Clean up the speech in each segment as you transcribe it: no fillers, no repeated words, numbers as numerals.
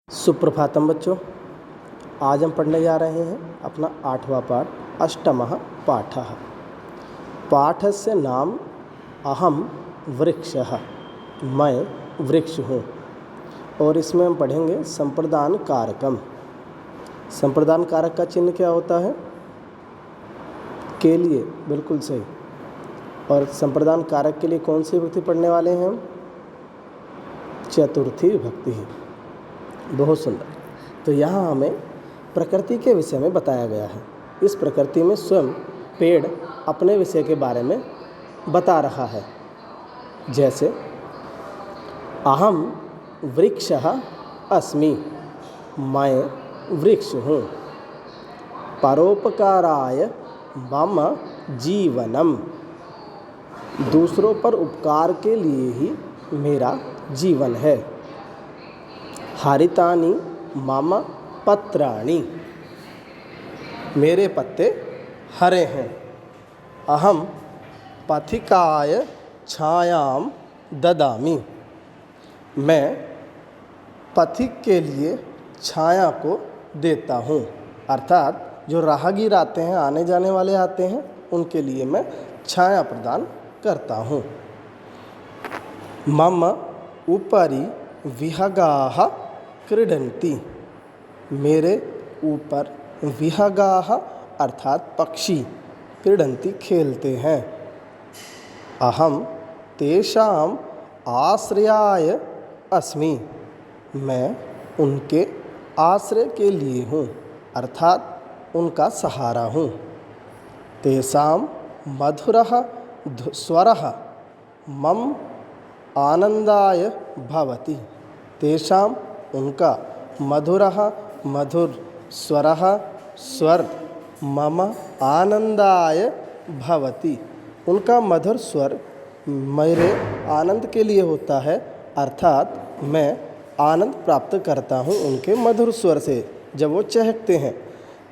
सुप्रभातम बच्चों, आज हम पढ़ने जा रहे हैं अपना 8वां पाठ अष्टमः पाठः। पाठस्य नाम अहम वृक्षः, मैं वृक्ष हूँ। और इसमें हम पढ़ेंगे संप्रदान कारकम। संप्रदान कारक का चिन्ह क्या होता है? के लिए, बिल्कुल सही। और संप्रदान कारक के लिए कौन सी विभक्ति पढ़ने वाले हैं हम? चतुर्थी विभक्ति है। बहुत सुंदर। तो यहाँ हमें प्रकृति के विषय में बताया गया है। इस प्रकृति में स्वयं पेड़ अपने विषय के बारे में बता रहा है। जैसे अहम वृक्षः अस्मि, मैं वृक्ष हूँ। परोपकाराय मम जीवनम, दूसरों पर उपकार के लिए ही मेरा जीवन है। हरितानि मम पत्राणि, मेरे पत्ते हरे हैं। अहम पथिकाय छायाम ददामि, मैं पथिक के लिए छाया को देता हूँ। अर्थात जो राहगीर आते हैं, आने जाने वाले आते हैं, उनके लिए मैं छाया प्रदान करता हूँ। मम उपरि विहगाः क्रीडन्ति, मेरे ऊपर विहगाः अर्थात पक्षी क्रीडन्ति खेलते हैं। अहम तेषाम आश्रयाय अस्मि, मैं उनके आश्रय के लिए हूँ, अर्थात उनका सहारा हूँ। तेषाम मधुरः स्वरः मम आनंदाय भवति, तेषाम उनका मधुरः मधुर स्वरः स्वर मम आनंदाय भवति, उनका मधुर स्वर मेरे आनंद के लिए होता है। अर्थात मैं आनंद प्राप्त करता हूँ उनके मधुर स्वर से जब वो चहकते हैं।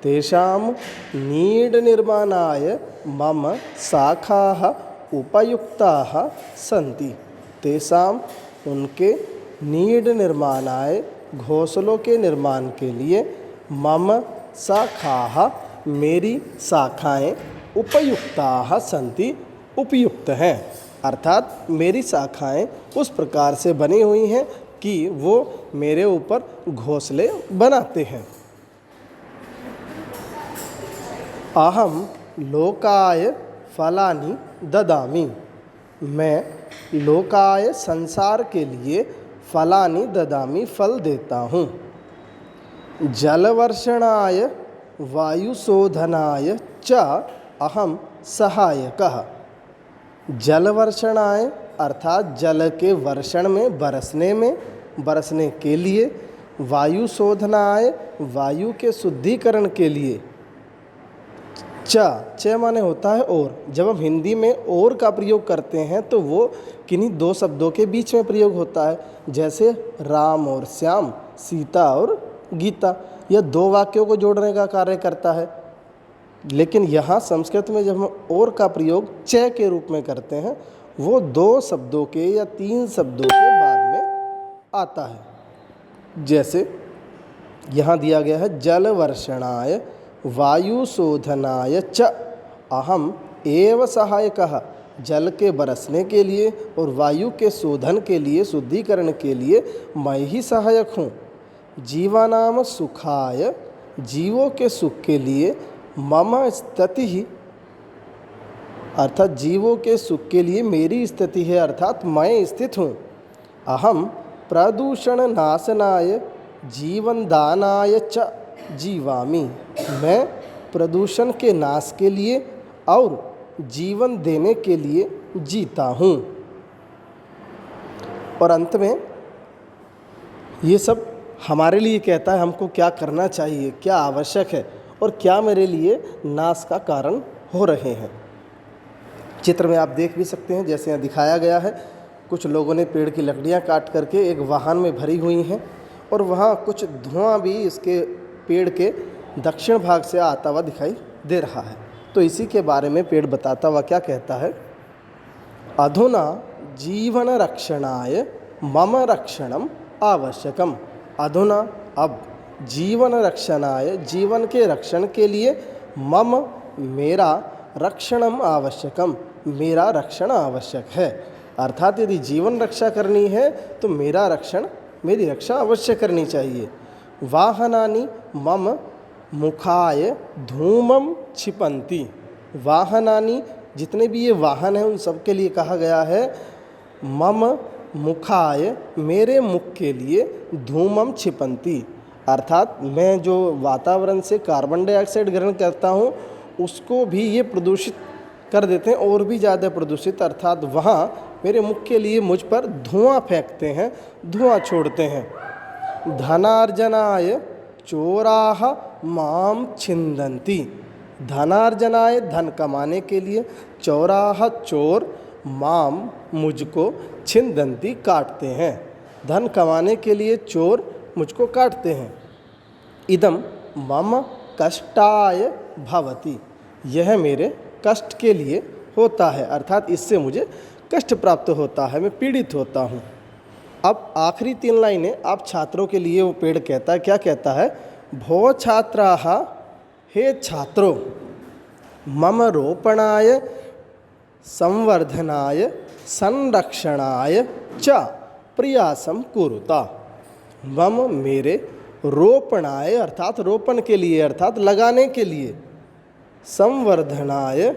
तेषाम नीड निर्माणाय मम शाखाः उपयुक्ताः सन्ति, तेषाम उनके नीड निर्माणाय घोंसलों के निर्माण के लिए मम शाखाः मेरी शाखाएं उपयुक्ताः सन्ति, उपयुक्त हैं। अर्थात मेरी शाखाएं उस प्रकार से बनी हुई हैं कि वो मेरे ऊपर घोंसले बनाते हैं। अहम लोकाय फलानि ददामि, मैं लोकाय संसार के लिए फलानि ददामि फल देता हूँ। जलवर्षणाय वायुशोधनाय च अहम सहायकः, जलवर्षणाय अर्थात जल के वर्षण में, बरसने के लिए, वायुशोधनाय वायु के शुद्धिकरण के लिए, च माने होता है और। जब हम हिंदी में और का प्रयोग करते हैं तो वो किन्हीं दो शब्दों के बीच में प्रयोग होता है। जैसे राम और श्याम, सीता और गीता, यह दो वाक्यों को जोड़ने का कार्य करता है। लेकिन यहाँ संस्कृत में जब हम और का प्रयोग च के रूप में करते हैं, वो दो शब्दों के या तीन शब्दों के बाद में आता है। जैसे यहाँ दिया गया है जल वर्षणाय वायु शोधनाय च अहम एव सहायकः, जल के बरसने के लिए और वायु के शोधन के लिए, शुद्धिकरण के लिए मैं ही सहायक हूँ। जीवानाम सुखाय, जीवों के सुख के लिए, मम स्थिति ही अर्थात जीवों के सुख के लिए मेरी स्थिति है, अर्थात मैं स्थित हूँ। अहम प्रदूषण नाशनाय जीवन दानाय च जीवामि, मैं प्रदूषण के नाश के लिए और जीवन देने के लिए जीता हूँ। और अंत में ये सब हमारे लिए कहता है हमको क्या करना चाहिए, क्या आवश्यक है और क्या मेरे लिए नाश का कारण हो रहे हैं। चित्र में आप देख भी सकते हैं, जैसे यहाँ दिखाया गया है, कुछ लोगों ने पेड़ की लकड़ियाँ काट करके एक वाहन में भरी हुई हैं और वहाँ कुछ धुआं भी इसके पेड़ के दक्षिण भाग से आता हुआ दिखाई दे रहा है। तो इसी के बारे में पेड़ बताता हुआ क्या कहता है? अधुना जीवन रक्षणाय मम रक्षणम आवश्यकम। अधुना अब जीवन रक्षणाय, जीवन के रक्षण के लिए, मम मेरा, रक्षणम आवश्यकम, मेरा रक्षण आवश्यक है। अर्थात यदि जीवन रक्षा करनी है तो मेरा रक्षण, मेरी रक्षा अवश्य करनी चाहिए। वाहनानि मम मुखाय धूमम क्षिपन्ति। वाहनानि, जितने भी ये वाहन हैं उन सब के लिए कहा गया है। मम मुखाय, मेरे मुख के लिए, धूमम क्षिपन्ति, अर्थात मैं जो वातावरण से कार्बन डाइऑक्साइड ग्रहण करता हूँ उसको भी ये प्रदूषित कर देते हैं, और भी ज़्यादा प्रदूषित। अर्थात वहाँ मेरे मुख के लिए मुझ पर धुआं फेंकते हैं, धुआं छोड़ते हैं। धनार्जनाय चोराः माम छिन्दन्ति। धनार्जनाय, धन कमाने के लिए, चोराः चोर, माम मुझको, छिन्दन्ति काटते हैं। धन कमाने के लिए चोर मुझको काटते हैं। इदम मम कष्टाय भवति, यह मेरे कष्ट के लिए होता है, अर्थात इससे मुझे कष्ट प्राप्त होता है, मैं पीड़ित होता हूँ। अब आखिरी 3 लाइनें आप छात्रों के लिए वो पेड़ कहता है, क्या कहता है? भो छात्राः, हे छात्रों, मम रोपणाय संवर्धनाय संरक्षणाय च प्रयासम कुरुता। मम मेरे, रोपणाय अर्थात रोपण के लिए, अर्थात लगाने के लिए, संवर्धनाय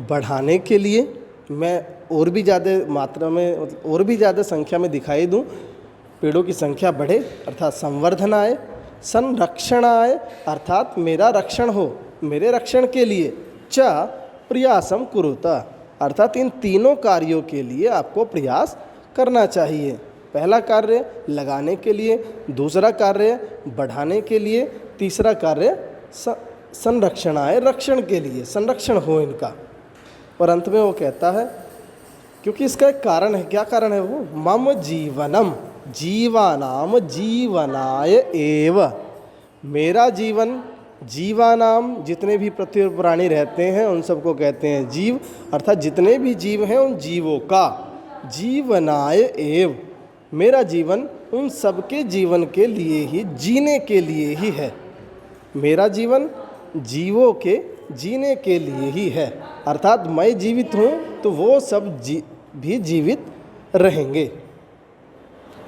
बढ़ाने के लिए, मैं और भी ज़्यादा मात्रा में, और भी ज़्यादा संख्या में दिखाई दूँ, पेड़ों की संख्या बढ़े, अर्थात संवर्धनाय, संरक्षणाय अर्थात मेरा रक्षण हो, मेरे रक्षण के लिए, च प्रयासम कुरुता अर्थात इन तीनों कार्यों के लिए आपको प्रयास करना चाहिए। पहला कार्य लगाने के लिए, दूसरा कार्य बढ़ाने के लिए, तीसरा कार्य संरक्षणाय, रक्षण के लिए, संरक्षण हो इनका। और अंत में वो कहता है, क्योंकि इसका एक कारण है, क्या कारण है वो? मम जीवनम जीवानाम जीवनाय एव, मेरा जीवन, जीवानाम जितने भी पृथ्वी पर प्राणी रहते हैं उन सबको कहते हैं जीव, अर्थात जितने भी जीव हैं उन जीवों का, जीवनाय एव, मेरा जीवन उन सबके जीवन के लिए ही, जीने के लिए ही है। मेरा जीवन जीवों के जीने के लिए ही है, अर्थात मैं जीवित हूँ तो वो सब भी जीवित रहेंगे।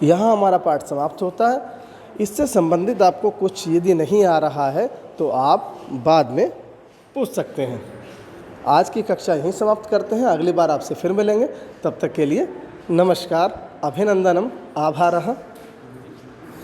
यहाँ हमारा पाठ समाप्त होता है। इससे संबंधित आपको कुछ यदि नहीं आ रहा है तो आप बाद में पूछ सकते हैं। आज की कक्षा यहीं समाप्त करते हैं, अगली बार आपसे फिर मिलेंगे। तब तक के लिए नमस्कार, अभिनंदनम, आभारः।